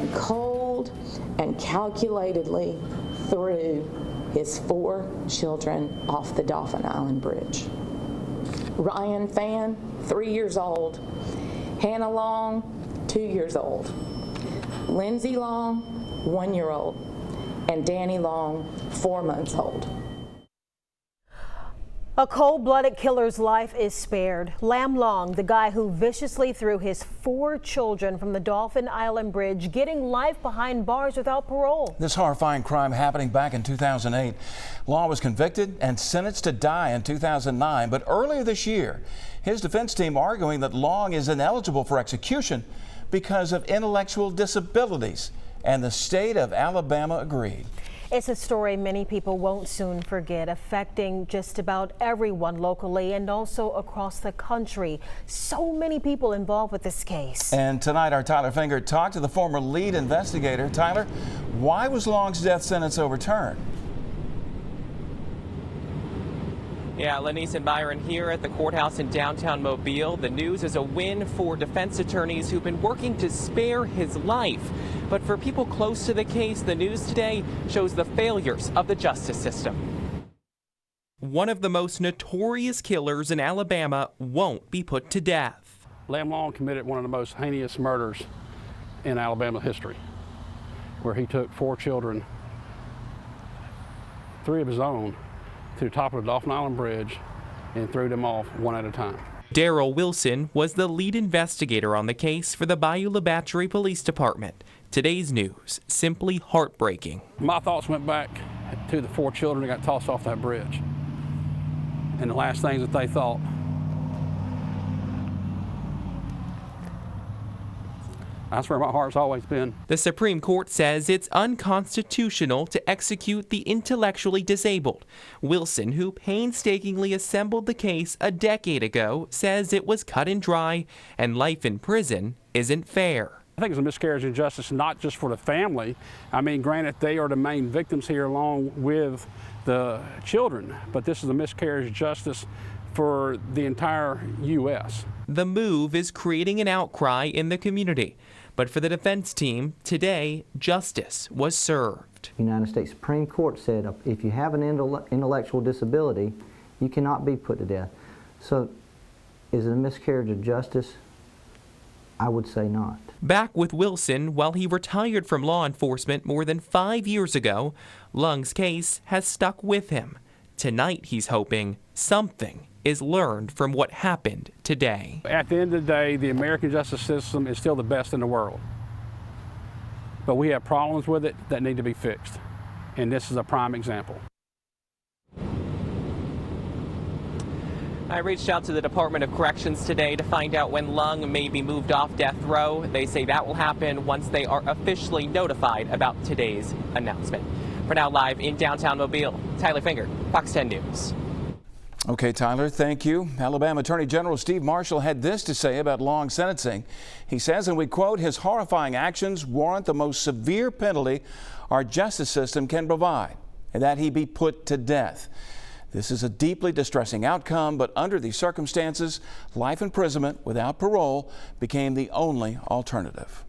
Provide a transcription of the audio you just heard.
and cold and calculatedly threw his 4 children off the Dauphin Island Bridge. Ryan Fan, 3 years old. Hannah Long, 2 years old. Lindsay Long, 1 year old. And Danny Long, 4 months old. A cold-blooded killer's life is spared. Lam Luong, the guy who viciously threw his 4 children from the Dauphin Island Bridge, getting life behind bars without parole. This horrifying crime happening back in 2008. Luong was convicted and sentenced to die in 2009, but earlier this year, his defense team arguing that Luong is ineligible for execution because of intellectual disabilities, and the state of Alabama agreed. It's a story many people won't soon forget, affecting just about everyone locally and also across the country. So many people involved with this case. And tonight, our Tyler Finger talked to the former lead investigator. Tyler, why was Luong's death sentence overturned? Yeah, Lenise and Byron here at the courthouse in downtown Mobile. The news is a win for defense attorneys who've been working to spare his life. But for people close to the case, the news today shows the failures of the justice system. One of the most notorious killers in Alabama won't be put to death. Lam Luong committed one of the most heinous murders in Alabama history, where he took 4 children, 3 of his own, to the top of the Dauphin Island Bridge and threw them off one at a time. DARRYL Wilson was the lead investigator on the case for the Bayou La Battery Police Department. Today's news, simply heartbreaking. My thoughts went back to the 4 children that got tossed off that bridge. And the last things that they thought, that's where my heart's always been. The Supreme Court says it's unconstitutional to execute the intellectually disabled. Wilson, who painstakingly assembled the case a decade ago, says it was cut and dry and life in prison isn't fair. I think it's a miscarriage of justice, not just for the family. I mean, granted, they are the main victims here along with the children, but this is a miscarriage of justice for the entire U.S. The move is creating an outcry in the community. But for the defense team, today, justice was served. The United States Supreme Court said if you have an intellectual disability, you cannot be put to death. So is it a miscarriage of justice? I would say not. Back with Wilson, while he retired from law enforcement more than 5 years ago, Luong's case has stuck with him. Tonight, he's hoping something is learned from what happened today. At the end of the day, the American justice system is still the best in the world. But we have problems with it that need to be fixed. And this is a prime example. I reached out to the Department of Corrections today to find out when Luong may be moved off death row. They say that will happen once they are officially notified about today's announcement. For now, live in downtown Mobile, Tyler Finger, Fox 10 News. Okay, Tyler, thank you. Alabama Attorney General Steve Marshall had this to say about Luong's sentencing. He says, and we quote, "His horrifying actions warrant the most severe penalty our justice system can provide, and that he be put to death. This is a deeply distressing outcome, but under these circumstances, life imprisonment without parole became the only alternative."